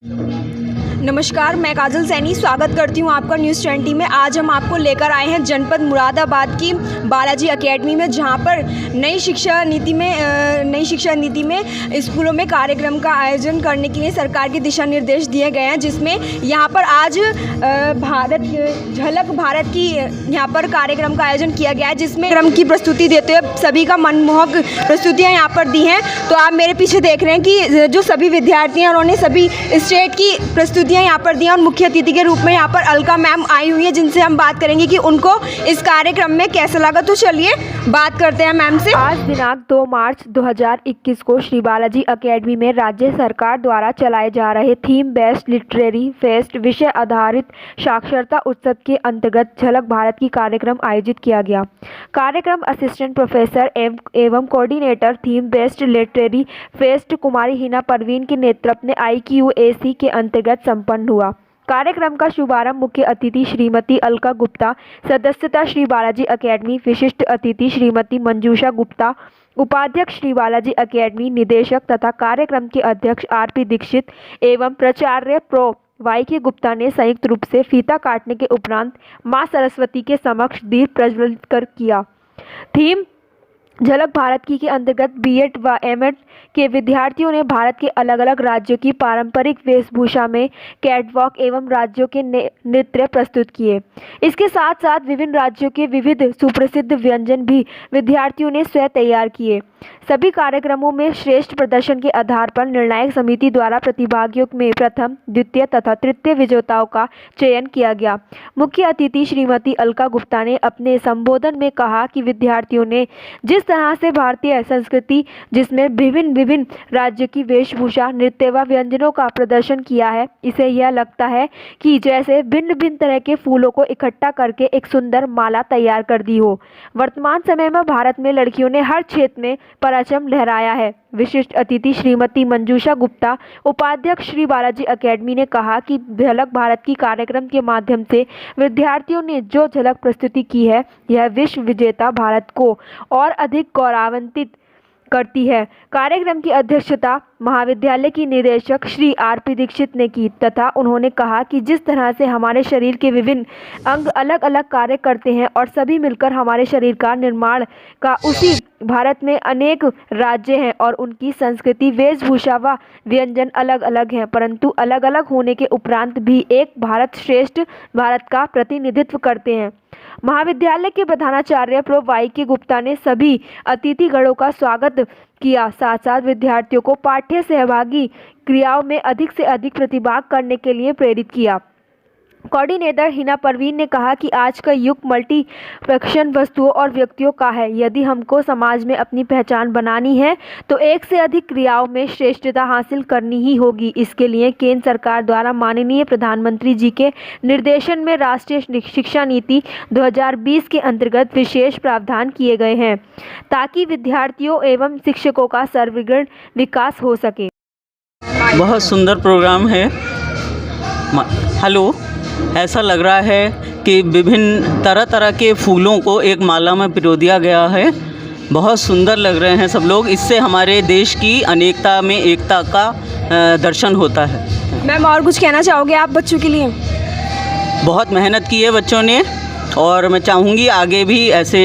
नमस्कार, मैं काजल सैनी स्वागत करती हूं आपका न्यूज़ 20 में। आज हम आपको लेकर आए हैं जनपद मुरादाबाद की बालाजी एकेडमी में, जहां पर नई शिक्षा नीति में स्कूलों में कार्यक्रम का आयोजन करने के लिए सरकार के दिशा निर्देश दिए गए हैं, जिसमें यहां पर आज झलक भारत की यहां पर कार्यक्रम का आयोजन किया गया है, जिसमें क्रम की प्रस्तुति देते हुए सभी का मनमोहक प्रस्तुतियाँ यहाँ पर दी हैं। तो आप मेरे पीछे देख रहे हैं कि जो सभी विद्यार्थी हैं उन्होंने सभी स्टेट की प्रस्तुतियां यहाँ पर दी हैं, और मुख्य अतिथि के रूप में यहाँ पर अलका मैम आई हुई है, जिनसे हम बात करेंगे कि उनको इस कार्यक्रम में कैसा लगा। तो चलिए बात करते हैं मैम से। आज दिनांक 2 मार्च 2021 को श्री बालाजी एकेडमी में राज्य सरकार द्वारा चलाए जा रहे थीम बेस्ड लिटरेरी फेस्ट विषय आधारित साक्षरता उत्सव के अंतर्गत झलक भारत की कार्यक्रम आयोजित किया गया। कार्यक्रम असिस्टेंट प्रोफेसर एवं coordinator theme based literary fest Kumari Hina Parveen के नेतृत्व में IQAC के अंतर्गत संपन्न हुआ। कार्यक्रम का शुभारंभ मुख्य अतिथि श्रीमती अलका गुप्ता, सदस्यता श्री बालाजी एकेडमी, विशिष्ट अतिथि श्रीमती मंजूषा गुप्ता, उपाध्यक्ष श्री बालाजी एकेडमी, निदेशक तथा कार्यक्रम के अध्यक्ष RP दीक्षित एवं प्राचार्य प्रो YK गुप्ता ने संयुक्त रूप से फीता काटने के उपरांत मां सरस्वती के समक्ष दीप प्रज्वलित कर किया। थीम झलक भारत की के अंतर्गत B.Ed व M.Ed के विद्यार्थियों ने भारत के अलग अलग राज्यों की पारंपरिक वेशभूषा में कैटवॉक एवं राज्यों के नृत्य प्रस्तुत किए। इसके साथ साथ विभिन्न राज्यों के विविध सुप्रसिद्ध व्यंजन भी विद्यार्थियों ने स्वयं तैयार किए। सभी कार्यक्रमों में श्रेष्ठ प्रदर्शन के आधार पर निर्णायक समिति द्वारा प्रतिभागियों में प्रथम, द्वितीय तथा तृतीय विजेताओं का चयन किया गया। मुख्य अतिथि श्रीमती अलका गुप्ता ने अपने संबोधन में कहा कि विद्यार्थियों ने जिस तरह से भारतीय संस्कृति, जिसमें विभिन्न राज्यों की वेशभूषा, नृत्य व व्यंजनों का प्रदर्शन किया है, इसे यह लगता है कि जैसे भिन्न तरह के फूलों को इकट्ठा करके एक सुंदर माला तैयार कर दी हो। वर्तमान समय में भारत में लड़कियों ने हर क्षेत्र में परचम लहराया है। विशिष्ट अतिथि श्रीमती मंजूषा गुप्ता, उपाध्यक्ष श्री बालाजी एकेडमी ने कहा कि झलक भारत की कार्यक्रम के माध्यम से विद्यार्थियों ने जो झलक प्रस्तुति की है, यह विश्व विजेता भारत को और अधिक गौरवान्वित करती है। कार्यक्रम की अध्यक्षता महाविद्यालय की निदेशक श्री RP दीक्षित ने की तथा उन्होंने कहा कि जिस तरह से हमारे शरीर के विभिन्न अंग अलग अलग कार्य करते हैं और सभी मिलकर हमारे शरीर का निर्माण का, उसी भारत में अनेक राज्य हैं और उनकी संस्कृति, वेशभूषा व व्यंजन अलग अलग हैं, परंतु अलग अलग होने के उपरांत भी एक भारत श्रेष्ठ भारत का प्रतिनिधित्व करते हैं। महाविद्यालय के प्रधानाचार्य प्रो YK गुप्ता ने सभी अतिथिगणों का स्वागत किया, साथ साथ विद्यार्थियों को पाठ्य सहभागी क्रियाओं में अधिक से अधिक प्रतिभाग करने के लिए प्रेरित किया। कोऑर्डिनेटर हिना परवीन ने कहा कि आज का युग मल्टीफंक्शन वस्तुओं और व्यक्तियों का है। यदि हमको समाज में अपनी पहचान बनानी है तो एक से अधिक क्रियाओं में श्रेष्ठता हासिल करनी ही होगी। इसके लिए केंद्र सरकार द्वारा माननीय प्रधानमंत्री जी के निर्देशन में राष्ट्रीय शिक्षा नीति 2020 के अंतर्गत विशेष प्रावधान किए गए हैं, ताकि विद्यार्थियों एवं शिक्षकों का सर्वग्र विकास हो सके। बहुत सुंदर प्रोग्राम है। हेलो, ऐसा लग रहा है कि विभिन्न तरह के फूलों को एक माला में पिरो दिया गया है। बहुत सुंदर लग रहे हैं सब लोग। इससे हमारे देश की अनेकता में एकता का दर्शन होता है। मैम, और कुछ कहना चाहोगे आप बच्चों के लिए? बहुत मेहनत की है बच्चों ने, और मैं चाहूँगी आगे भी ऐसे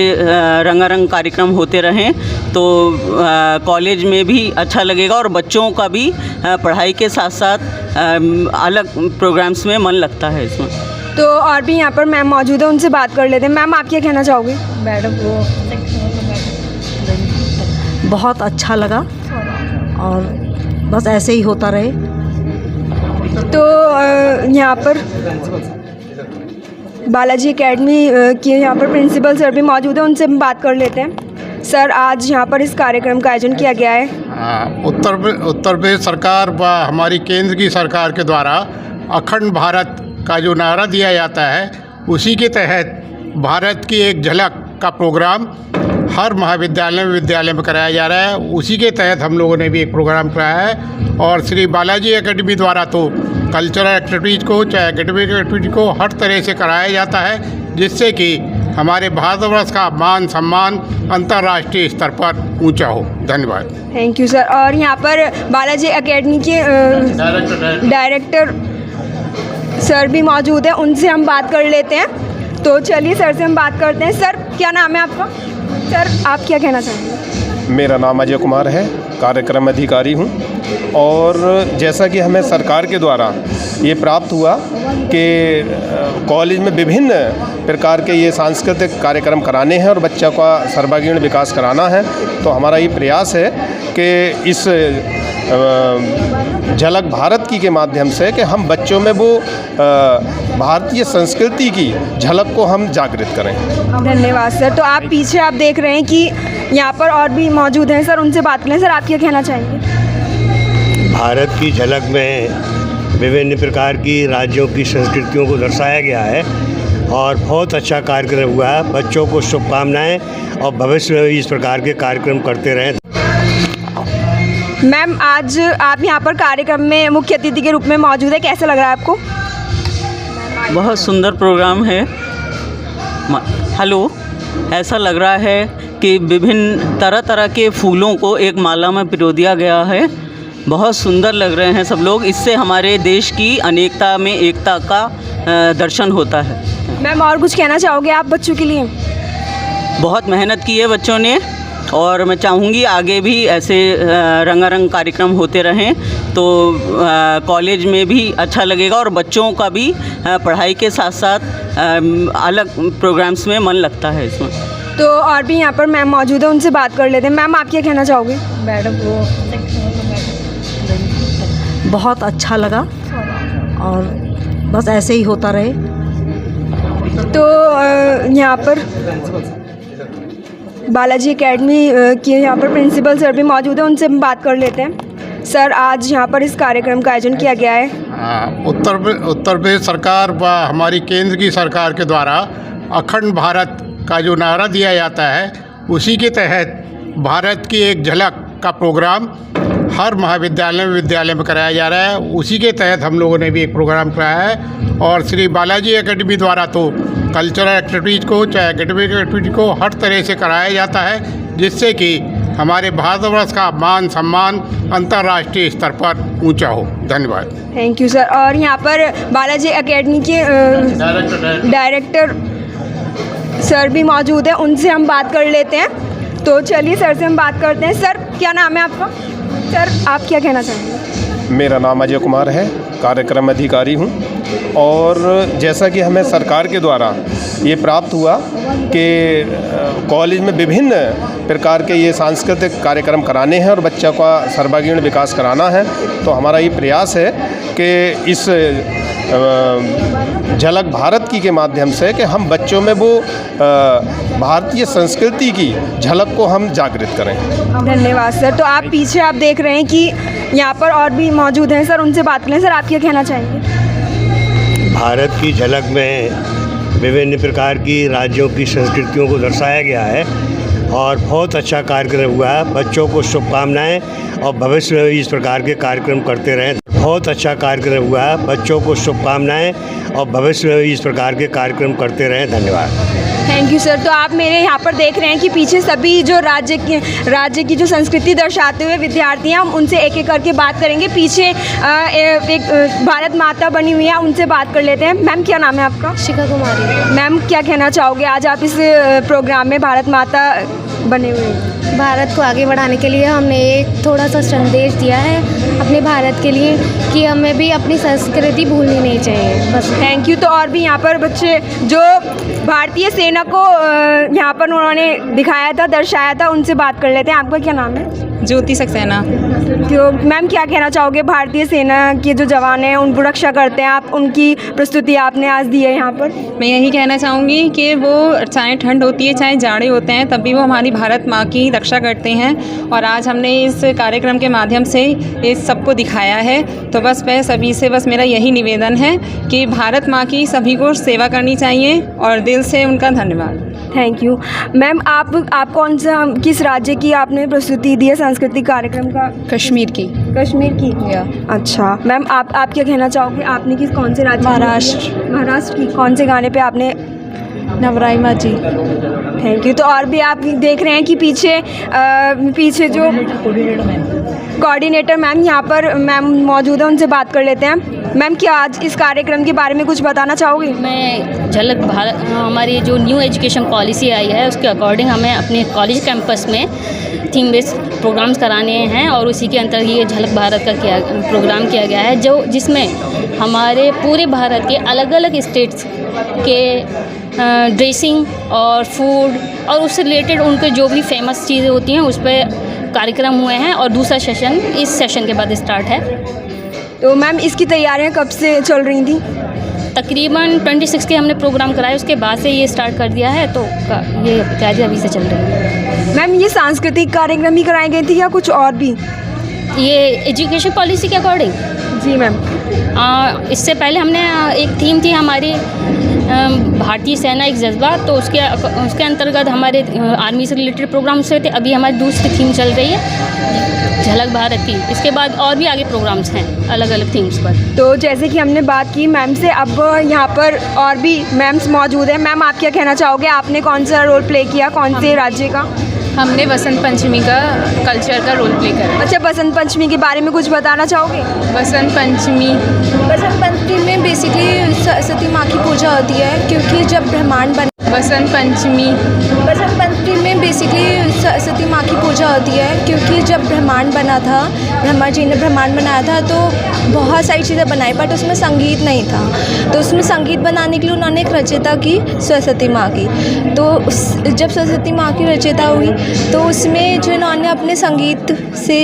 रंगारंग कार्यक्रम होते रहें, तो कॉलेज में भी अच्छा लगेगा और बच्चों का भी पढ़ाई के साथ साथ अलग प्रोग्राम्स में मन लगता है इसमें। तो और भी यहाँ पर मैम मौजूद है, उनसे बात कर लेते हैं। मैम, आप क्या कहना चाहोगे? मैडम को बहुत अच्छा लगा और बस ऐसे ही होता रहे। तो यहाँ पर बालाजी एकेडमी के यहाँ पर प्रिंसिपल सर भी मौजूद है, उनसे हम बात कर लेते हैं। सर, आज यहाँ पर इस कार्यक्रम का आयोजन किया गया है। उत्तर प्रदेश सरकार व हमारी केंद्र की सरकार के द्वारा अखंड भारत का जो नारा दिया जाता है, उसी के तहत भारत की एक झलक का प्रोग्राम हर विद्यालय में कराया जा रहा है। उसी के तहत हम लोगों ने भी एक प्रोग्राम कराया है, और श्री बालाजी एकेडमी द्वारा तो कल्चरल एक्टिविटीज़ को, चाहे एकेडमिक एक्टिविटी को, हर तरह से कराया जाता है, जिससे कि हमारे भारतवर्ष का मान सम्मान अंतर्राष्ट्रीय स्तर पर ऊंचा हो। धन्यवाद। Thank you sir. और यहाँ पर बालाजी एकेडमी के डायरेक्टर सर भी मौजूद है, उनसे हम बात कर लेते हैं। तो चलिए सर से हम बात करते हैं। सर क्या नाम है आपका? सर आप क्या कहना चाहेंगे? मेरा नाम अजय कुमार है, कार्यक्रम अधिकारी हूँ। और जैसा कि हमें सरकार के द्वारा ये प्राप्त हुआ कि कॉलेज में विभिन्न प्रकार के ये सांस्कृतिक कार्यक्रम कराने हैं और बच्चों का सर्वांगीण विकास कराना है, तो हमारा ये प्रयास है कि इस झलक भारत की के माध्यम से कि हम बच्चों में वो भारतीय संस्कृति की झलक को हम जागृत करें। धन्यवाद सर। तो आप पीछे आप देख रहे हैं कि यहाँ पर और भी मौजूद हैं सर, उनसे बात करें। सर आप क्या कहना चाहेंगे? भारत की झलक में विभिन्न प्रकार की राज्यों की संस्कृतियों को दर्शाया गया है और बहुत अच्छा कार्यक्रम हुआ है। बच्चों को शुभकामनाएं और भविष्य में इस प्रकार के कार्यक्रम करते रहें। मैम आज आप यहाँ पर कार्यक्रम में मुख्य अतिथि के रूप में मौजूद है, कैसा लग रहा है आपको? बहुत सुंदर प्रोग्राम है। हेलो, ऐसा लग रहा है कि विभिन्न तरह तरह के फूलों को एक माला में पिरो दिया गया है। बहुत सुंदर लग रहे हैं सब लोग। इससे हमारे देश की अनेकता में एकता का दर्शन होता है। मैम और कुछ कहना चाहोगे आप बच्चों के लिए? बहुत मेहनत की है बच्चों ने और मैं चाहूँगी आगे भी ऐसे रंगारंग कार्यक्रम होते रहें, तो कॉलेज में भी अच्छा लगेगा और बच्चों का भी पढ़ाई के साथ साथ अलग प्रोग्राम्स में मन लगता है इसमें। तो और भी यहाँ पर मैम मौजूद है, उनसे बात कर लेते हैं। मैम आप क्या कहना चाहोगे? मैडम को बहुत अच्छा लगा और बस ऐसे ही होता रहे। तो यहाँ पर बालाजी एकेडमी के यहाँ पर प्रिंसिपल सर भी मौजूद है, उनसे हम बात कर लेते हैं। सर आज यहाँ पर इस कार्यक्रम का आयोजन किया गया है। उत्तर प्रदेश सरकार व हमारी केंद्र की सरकार के द्वारा अखंड भारत का जो नारा दिया जाता है, उसी के तहत भारत की एक झलक का प्रोग्राम हर विद्यालय में कराया जा रहा है। उसी के तहत हम लोगों ने भी एक प्रोग्राम कराया है और श्री बालाजी एकेडमी द्वारा तो कल्चरल एक्टिविटीज़ को चाहे एकेडमिक एक्टिविटीज़ को हर तरह से कराया जाता है, जिससे कि हमारे भारतवर्ष का मान सम्मान अंतर्राष्ट्रीय स्तर पर ऊंचा हो। धन्यवाद। Thank you sir. और यहाँ पर बालाजी एकेडमी के डायरेक्टर सर भी मौजूद है, उनसे हम बात कर लेते हैं। तो चलिए सर से हम बात करते हैं। सर क्या नाम है आपका? सर आप क्या कहना चाहेंगे? मेरा नाम अजय कुमार है, कार्यक्रम अधिकारी हूँ। और जैसा कि हमें सरकार के द्वारा ये प्राप्त हुआ कि कॉलेज में विभिन्न प्रकार के ये सांस्कृतिक कार्यक्रम कराने हैं और बच्चों का सर्वांगीण विकास कराना है, तो हमारा ये प्रयास है कि इस झलक भारत की के माध्यम से कि हम बच्चों में वो भारतीय संस्कृति की झलक को हम जागृत करें। धन्यवाद सर। तो आप पीछे आप देख रहे हैं कि यहाँ पर और भी मौजूद हैं सर, उनसे बात करें। सर आप क्या कहना चाहेंगे? भारत की झलक में विभिन्न प्रकार की राज्यों की संस्कृतियों को दर्शाया गया है और बहुत अच्छा कार्यक्रम हुआ है। बच्चों को शुभकामनाएं और भविष्य में इस प्रकार के कार्यक्रम करते रहें। बहुत अच्छा कार्यक्रम हुआ है। बच्चों को शुभकामनाएं और भविष्य में इस प्रकार के कार्यक्रम करते रहें। धन्यवाद। Thank you sir. तो आप मेरे यहाँ पर देख रहे हैं कि पीछे सभी जो राज्य की जो संस्कृति दर्शाते हुए विद्यार्थी हैं, हम उनसे एक एक करके बात करेंगे। पीछे एक भारत माता बनी हुई है, उनसे बात कर लेते हैं। मैम क्या नाम है आपका? शिखा कुमारी। मैम क्या कहना चाहोगे? आज आप इस प्रोग्राम में भारत माता बने हुए हैं। भारत को आगे बढ़ाने के लिए हमने एक थोड़ा सा संदेश दिया है अपने भारत के लिए कि हमें भी अपनी संस्कृति भूलनी नहीं चाहिए। बस थैंक यू। तो और भी यहाँ पर बच्चे जो भारतीय सेना को यहाँ पर उन्होंने दिखाया था, दर्शाया था, उनसे बात कर लेते हैं। आपका क्या नाम है? ज्योति सक्सेना। तो मैम क्या कहना चाहोगे? भारतीय सेना के जो जवान हैं उनको रक्षा करते हैं आप, उनकी प्रस्तुति आपने आज दी है यहाँ पर। मैं यही कहना चाहूँगी कि वो चाहे ठंड होती है चाहे जाड़े होते हैं, तब भी वो हमारी भारत माँ की रक्षा करते हैं। और आज हमने इस कार्यक्रम के माध्यम से इस सबको दिखाया है। तो बस मैं सभी से बस मेरा यही निवेदन है कि भारत माँ की सभी को सेवा करनी चाहिए और दिल से उनका धन्यवाद। Thank you. मैम आप कौन सा किस राज्य की आपने प्रस्तुति दी है सांस्कृतिक कार्यक्रम का? कश्मीर की। कश्मीर की? अच्छा मैम आप क्या कहना चाहोगे? आपने कौन से राज्य? महाराष्ट्र। महाराष्ट्र की कौन से गाने पे आपने नवराइमा जी। Thank you. तो और भी आप देख रहे हैं कि पीछे जो कोऑर्डिनेटर मैम यहाँ पर मैम मौजूद है, उनसे बात कर लेते हैं। मैम, क्या आज इस कार्यक्रम के बारे में कुछ बताना चाहोगे? मैं झलक भारत, हमारी जो न्यू एजुकेशन पॉलिसी आई है उसके अकॉर्डिंग हमें अपने कॉलेज कैंपस में थीम बेस्ड प्रोग्राम्स कराने हैं और उसी के अंतर्गत ये झलक भारत का प्रोग्राम किया गया है, जिसमें हमारे पूरे भारत के अलग अलग स्टेट्स के ड्रेसिंग और फूड और उससे रिलेटेड उनके जो भी फेमस चीज़ें होती हैं उस पर कार्यक्रम हुए हैं और दूसरा सेशन इस सेशन के बाद स्टार्ट है। तो मैम, इसकी तैयारियां कब से चल रही थी? तकरीबन 26 के हमने प्रोग्राम कराए, उसके बाद से ये स्टार्ट कर दिया है, तो ये तैयारी अभी से चल रही है। मैम, ये सांस्कृतिक कार्यक्रम ही कराए गए थे या कुछ और भी? ये एजुकेशन पॉलिसी के अकॉर्डिंग? जी मैम। इससे पहले हमने एक थीम थी हमारी भारतीय सेना एक जज्बा, तो उसके अंतर्गत हमारे आर्मी से रिलेटेड प्रोग्राम्स हुए थे। अभी हमारी दूसरी थीम चल रही है झलक भारत की। इसके बाद और भी आगे प्रोग्राम्स हैं अलग अलग थीम्स पर। तो जैसे कि हमने बात की मैम से, अब यहाँ पर और भी मैम्स मौजूद हैं। मैम, आप क्या कहना चाहोगे? आपने कौन सा रोल प्ले किया, कौन से राज्य का? हमने बसंत पंचमी का कल्चर का रोल प्ले करा। अच्छा, बसंत पंचमी के बारे में कुछ बताना चाहोगे? बसंत पंचमी में बेसिकली सरस्वती माँ की पूजा होती है, क्योंकि जब ब्रह्मांड बन बसंत पंचमी में बेसिकली सरस्वती माँ की पूजा होती है, क्योंकि जब ब्रह्मांड बना था, ब्रह्मा जी ने ब्रह्मांड बनाया था, तो बहुत सारी चीज़ें बनाई, बट उसमें संगीत नहीं था। तो उसमें संगीत बनाने के लिए उन्होंने एक रचयिता की, सरस्वती माँ की। तो जब सरस्वती माँ की रचयिता हुई तो उसमें जो इन्होंने अपने संगीत से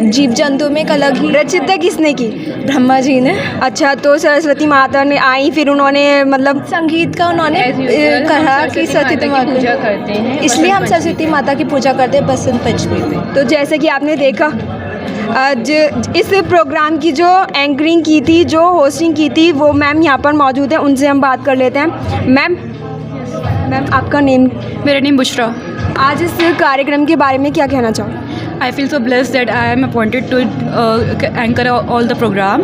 जीव जंतु में एक अलग ही रचयिता किसने की? ब्रह्मा जी ने। अच्छा, तो सरस्वती माता ने आई, फिर उन्होंने मतलब संगीत का उन्होंने कहा कि सरस्वती माता की पूजा करते हैं, इसलिए हम सरस्वती माता की पूजा करते हैं बसंत पंचमी में। तो जैसे कि आपने देखा, आज इस प्रोग्राम की जो एंकरिंग की थी, जो होस्टिंग की थी, वो मैम यहाँ पर मौजूद है, उनसे हम बात कर लेते हैं। मैम, आपका नेम? मेरा नेम बुशरा। आज इस कार्यक्रम के बारे में क्या कहना चाहो? I feel so blessed that I am appointed to anchor all the program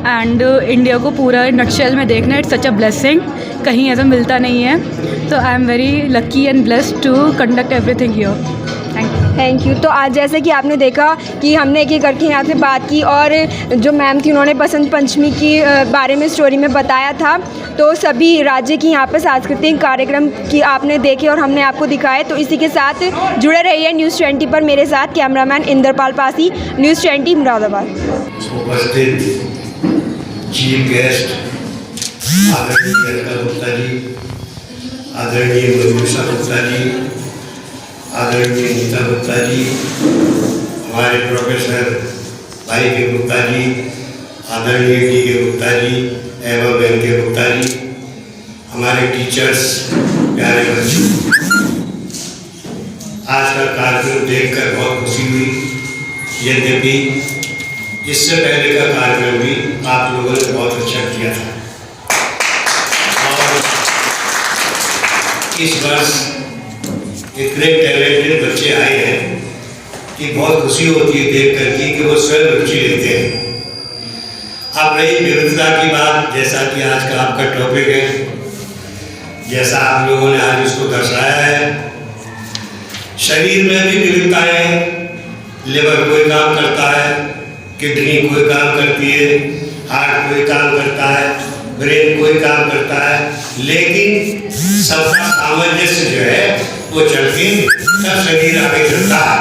and India को पूरा नक्शल में देखना, इट्स सच अ ब्लेसिंग, कहीं ऐसा मिलता नहीं है। तो I am very lucky and blessed to conduct everything here. Thank you. तो आज जैसे कि आपने देखा कि हमने एक एक करके यहाँ से बात की, और जो मैम थी उन्होंने बसंत पंचमी की बारे में स्टोरी में बताया था। तो सभी राज्य की यहाँ पर सांस्कृतिक कार्यक्रम की आपने देखे और हमने आपको दिखाए। तो इसी के साथ जुड़े रहिए न्यूज़ 20 पर मेरे साथ, कैमरामैन इंद्रपाल पासी, न्यूज़ 20 मुरादाबाद। उपस्थित चीफ गेस्ट आदरणीय अलका गुप्ता जी, आदरणीय मधुषा गुप्ता जी, आदरणीय नीता गुप्ता जी, हमारे प्रोफेसर भाई के गुप्ता जी, आदरणीय डी के गुप्ता जी एवं एम के गुप्ता जी, हमारे टीचर्स, प्यारे बच्चों, आज का कार्यक्रम देखकर बहुत खुशी हुई। यद्यपि इससे पहले का कार्यक्रम भी आप लोगों ने बहुत अच्छा किया था, और इस वर्ष इतने टैलेंटेड बच्चे आए हैं कि बहुत खुशी होती है देख करके कि वो स्वयं रुचि लेते हैं। अब रही विविधता की बात, जैसा कि आज का आपका टॉपिक है, जैसा आप लोगों ने आज इसको दर्शाया है, शरीर में भी विविधताएं हैं। लिवर कोई काम करता है, किडनी कोई काम करती है, हार्ट कोई काम करता है, ब्रेन कोई काम करता है, लेकिन सबका सामंजस्य जो है वो चल के सब शरीर आगे चलता है।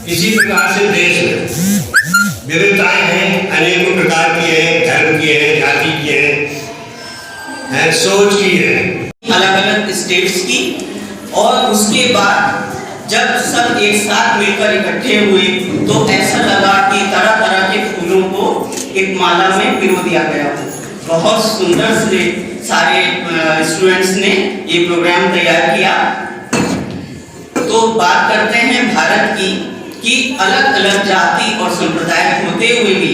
इसी प्रकार से देश में विविधताएं हैं, अनेकों प्रकार की हैं, धर्म की हैं, जाति की हैं, सोच की हैं, अलग अलग स्टेट्स की। और उसके बाद जब सब एक साथ मिलकर इकट्ठे हुए तो ऐसा लगा कि तरह तरह के फूलों को एक माला में पिरो दिया गया। बहुत सुंदर से सारे स्टूडेंट्स ने ये प्रोग्राम तैयार किया। तो बात करते हैं भारत की कि अलग अलग जाति और संप्रदाय होते हुए भी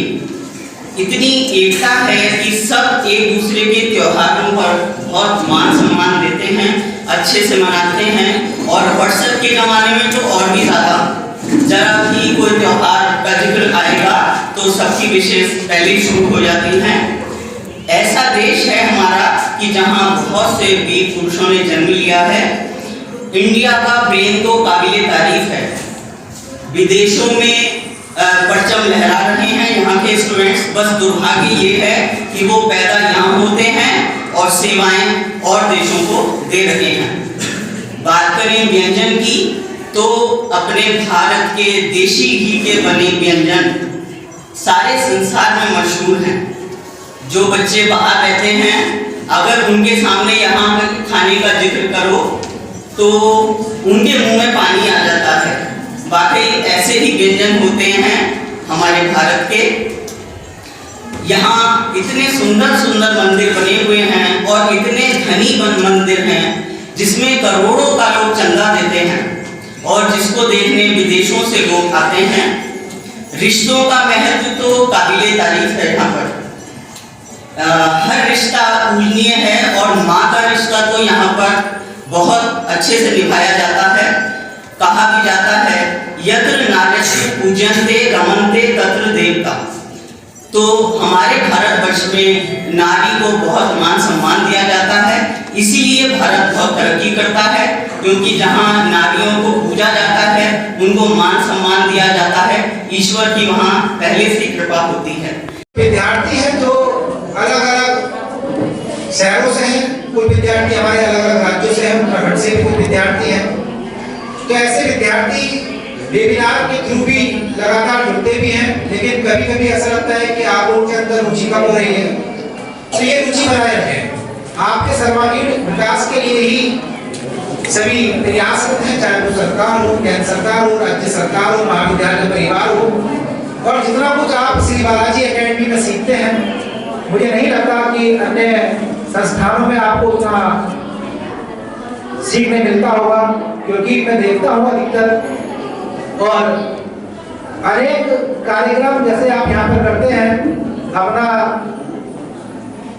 इतनी एकता है कि सब एक दूसरे के त्योहारों पर बहुत मान सम्मान देते हैं, अच्छे से मनाते हैं। और व्हाट्सएप के ज़माने में तो और भी ज़्यादा, जरा भी कोई त्यौहार का जिक्र आएगा तो सबकी विशेष पहले शुरू हो जाती हैं। ऐसा देश है हमारा कि जहां बहुत से वीर पुरुषों ने जन्म लिया है। इंडिया का ब्रेन तो काबिले तारीफ है। विदेशों में परचम लहरा रहे हैं यहाँ के स्टूडेंट्स। बस दुर्भाग्य ये है कि वो पैदा यहाँ होते हैं और सेवाएं और देशों को दे रहे हैं। बात करें व्यंजन की तो अपने भारत के देशी घी के बने व्यंजन सारे संसार में मशहूर हैं। जो बच्चे बाहर रहते हैं अगर उनके सामने यहाँ खाने का जिक्र करो तो उनके मुंह में पानी आ जाता है। वाकई ऐसे ही व्यंजन होते हैं हमारे भारत के। यहाँ इतने सुंदर सुंदर मंदिर बने हुए हैं और इतने धनी मंदिर हैं जिसमें करोड़ों का लोग चंदा देते हैं और जिसको देखने विदेशों से लोग आते हैं। रिश्तों का महत्व तो काबिले तारीफ है यहाँ पर। हर रिश्ता पूजनीय है और माँ का रिश्ता तो यहाँ पर बहुत अच्छे से निभाया जाता है। कहा भी जाता है यत्र नार्यस्य पूज्यन्ते रमन्ते तत्र देवता। तो हमारे भारतवर्ष में नारी को बहुत मान सम्मान दिया जाता है, इसीलिए भारत बहुत तरक्की करता है, क्योंकि जहाँ नारियों को पूजा जाता है, उनको मान सम्मान दिया जाता है, ईश्वर की वहाँ पहले से कृपा होती है। विद्यार्थी हैं जो अलग अलग शहरों से हैं, कुछ विद्यार्थी हमारे अलग अलग राज्यों से हैं, उत्तराखंड से भी कुछ विद्यार्थी हैं। तो ऐसे विद्यार्थी वेबिनार के थ्रू भी लगातार जुड़ते भी हैं, लेकिन कभी कभी ऐसा लगता है कि आप लोगों के अंदर रुचि कम हो रही है। तो ये रुचि बनाए रखें। आपके सर्वांगीण विकास के लिए ही सभी प्रयासरत हैं, चाहे वो सरकार हो, केंद्र सरकार हो, राज्य सरकार हो, महाविद्यालय परिवार हो। और जितना कुछ आप श्री बालाजी एकेडमी में सीखते हैं, मुझे नहीं लगता कि अन्य संस्थानों में आपको उतना सीखने मिलता होगा, क्योंकि मैं देखता हूँ अधिकतर और अनेक कार्यक्रम जैसे आप यहाँ पर करते हैं, अपना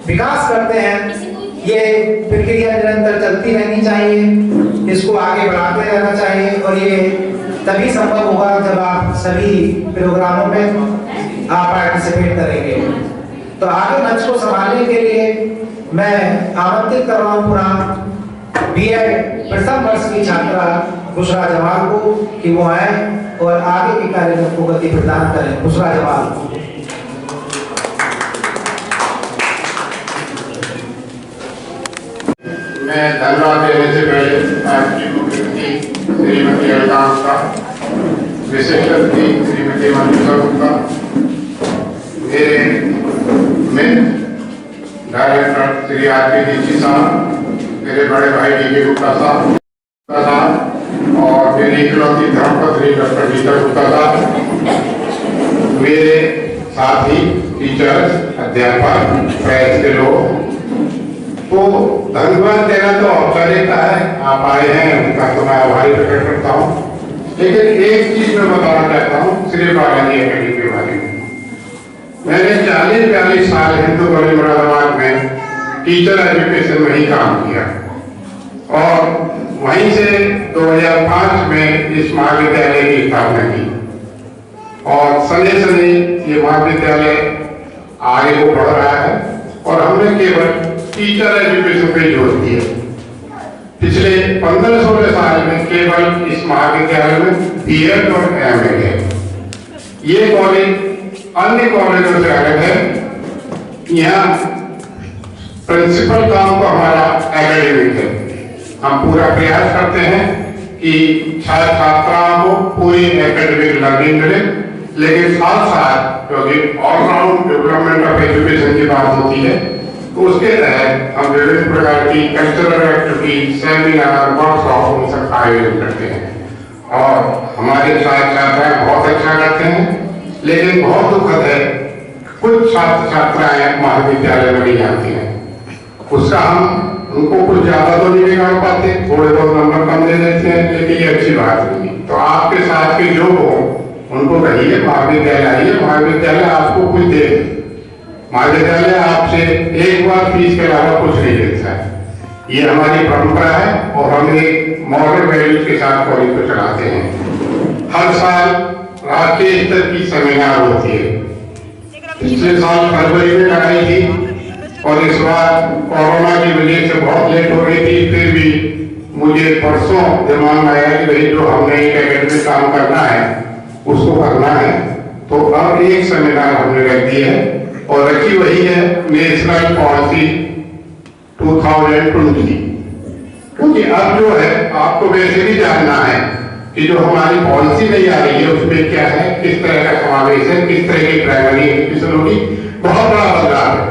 विकास करते हैं, ये प्रक्रिया निरंतर चलती रहनी चाहिए, इसको आगे बढ़ाते रहना चाहिए। और ये तभी संभव होगा जब आप सभी प्रोग्रामों में आप पार्टिसिपेट करेंगे। तो आगे मंच को संभालने के लिए मैं आमंत्रित कर रहा हूँ पुनः बीएड प्रथम वर्ष की छात्रा बुशरा जमाल को कि वो आए और आगे के कार्यक्रम को गति प्रदान करें। बुशरा जमाल। मैं धन्यवाद देने से पहले आपकी मुख्यमंत्री श्रीमती अलकाम का, विशेष अतिथि श्रीमती मंजूषा गुप्ता, मेरे मित्र डायरेक्टर श्री आर.पी. दीक्षित साहब, मेरे बड़े भाई डी.के. गुप्ता साहब और मेरी इकलौती धर्मपत्नी डॉक्टर गीता गुप्ता साहब, मेरे साथी टीचर्स, अध्यापक, प्रेस के लोग को धन्यवाद देना तो औपचारिकता है। आप आए हैं उनका तो मैं आभारी प्रकट करता हूँ। लेकिन एक चीज मैं बताना चाहता हूँ श्री बालाजी एकेडमी के बारे में। मैंने 40-42 साल हिंदू कॉलेज मुरादाबाद में टीचर एजुकेशन में ही काम किया और वहीं से 2005 में इस महाविद्यालय की स्थापना की और सने सने ये महाविद्यालय आगे को बढ़ रहा है और हमने केवल टीचर एजुकेशन पे जोर दिया। पिछले 15-16 साल में केवल इस महाविद्यालय में बीएड और एमएड है। ये कॉलेज अन्य कॉलेजों से अलग है। यहाँ प्रिंसिपल काम तो हमारा एकेडमिक है। हम पूरा प्रयास करते हैं कि छात्र छात्राओं को पूरी एकेडमिक लर्निंग मिले, लेकिन साथ साथ क्योंकि ऑलराउंड डेवलपमेंट ऑफ एजुकेशन की बात होती है तो उसके तहत हम विभिन्न प्रकार की कल्चरल एक्टिविटी, सेमिनार, वर्कशॉप उन सब का आयोजन करते हैं और हमारे छात्र छात्राएं बहुत अच्छा करते हैं। लेकिन बहुत दुखद है कुछ छात्र छात्राएं महाविद्यालय में नहीं आती हैं। उसका हम उनको कुछ ज्यादा तो नहीं बिगाड़ पाते, थोड़े बहुत नंबर कम दे देते हैं, लेकिन ये अच्छी बात नहीं। तो आपके साथ के जो हो उनको कहिए महाविद्यालय आइए, महाविद्यालय आपको कुछ दे। महाविद्यालय आपसे एक बार फीस के अलावा कुछ नहीं लेता है। ये हमारी परंपरा है और हम एक मॉडर्न वैल्यूज के साथ कॉलेज को चलाते हैं। हर साल राष्ट्रीय स्तर की सेमिनार होती है। पिछले साल फरवरी में लगाई थी और इस बार कोरोना की वजह से बहुत लेट हो रही थी, फिर भी मुझे परसों दिमाग में आया कि भाई जो हमने एक एकेडमिक काम करना है उसको करना है। तो अब एक सेमिनार हमने रख दी है और रखी वही है नेशनल पॉलिसी 2020, क्योंकि अब जो है आपको वैसे भी जानना है कि जो हमारी पॉलिसी नहीं आ रही है उसमें क्या है, किस तरह का समावेश है, किस तरह की प्राइमरी एजुकेशन होगी। बहुत बड़ा बदलाव है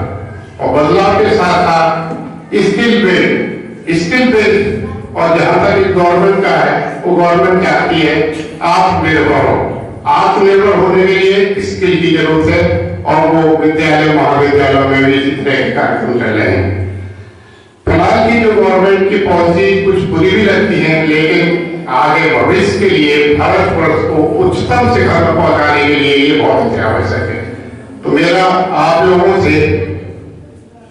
और बदलाव के साथ साथ स्किल बेस्ड और जहां तक गवर्नमेंट का है वो गवर्नमेंट चाहती है आत्मनिर्भर हो। आत्मनिर्भर होने के लिए स्किल की जरूरत है और वो विद्यालय महाविद्यालयों में भी इसी तरह के कार्यक्रम चल रहे हैं। फिलहाल की जो गवर्नमेंट की पॉलिसी कुछ बुरी भी लगती है, लेकिन आगे भविष्य के लिए भारतवर्ष को उच्चतम शिखर पर पहुंचाने के लिए ये बहुत आवश्यक है। तो मेरा आप लोगों से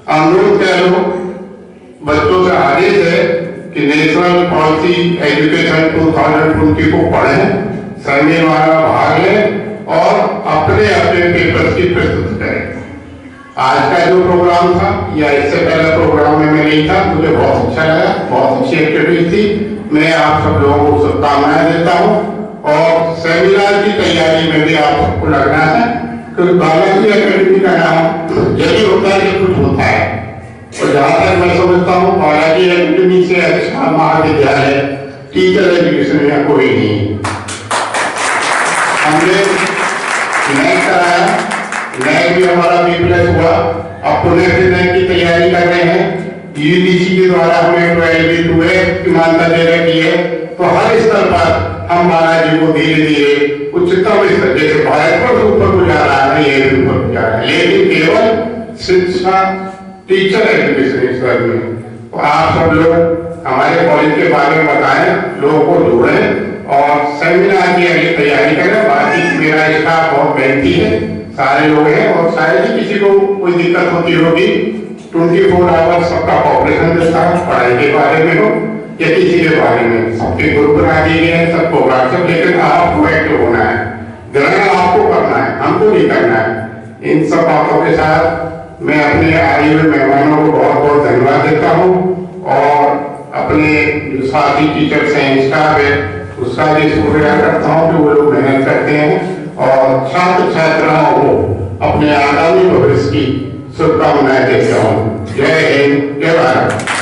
अनुरोध कह लो, बच्चों से आदेश है कि नेशनल पॉलिसी एजुकेशन 2020 को पढ़ें, सेमिनार में भाग लें और अपने अपने पेपर्स की प्रस्तुति करें। आज का जो प्रोग्राम था या इससे पहले प्रोग्राम में मैं नहीं था, मुझे बहुत अच्छा लगा, बहुत अच्छी एक्टिविटी थी। मैं आप सब लोगों को शुभकामनाएं देता हूँ और सेमिनार की तैयारी में भी आप सबको लगना है, क्योंकि बालाजी एकेडमी का नाम यही होता है कि कुछ होता है। और जहाँ तक मैं समझता हूँ बालाजी एकेडमी से अच्छा महाविद्यालय टीचर एजुकेशन में कोई नहीं। हमने नैक कराया, नैक भी हमारा B+ हुआ, अब पुनः से नैक की तैयारी कर रहे हैं। UGC के द्वारा हमें 12B 2A की मान्यता दे रखी है। तो हर स्तर पर हम बालाजी को धीरे धीरे उच्चतम स्तर, जैसे भारतवर्ष ऊपर को जा रहा है ये भी ऊपर को जा रहा है, लेकिन केवल शिक्षा टीचर एजुकेशन स्तर में। तो आप सब लोग हमारे कॉलेज के बारे में बताएं, लोगों को जोड़ें और सेमिनार की अगली तैयारी करें। बाकी मेरा स्टाफ बहुत मेहनती है, सारे लोग हैं और शायद ही किसी को कोई दिक्कत होती होगी। 24 आवर्स सबका ऑपरेशन देता है, पढ़ाई के बारे में हो या किसी के बारे में, सबके ग्रुप बना दिए गए हैं, सबको व्हाट्सएप। लेकिन आपको एक्टिव होना है, ग्रहण आपको करना है, हमको नहीं करना है। इन सब बातों के साथ मैं अपने आए हुए मेहमानों को बहुत बहुत धन्यवाद देता हूँ और अपने जो साथी टीचर्स हैं, स्टाफ है, उसका भी शुक्रिया करता हूँ कि वो लोग मेहनत करते हैं और छात्र छात्राओं को अपने आगामी भविष्य की शुभकामनाएं देता हूँ। जय हिंद, जय भारत।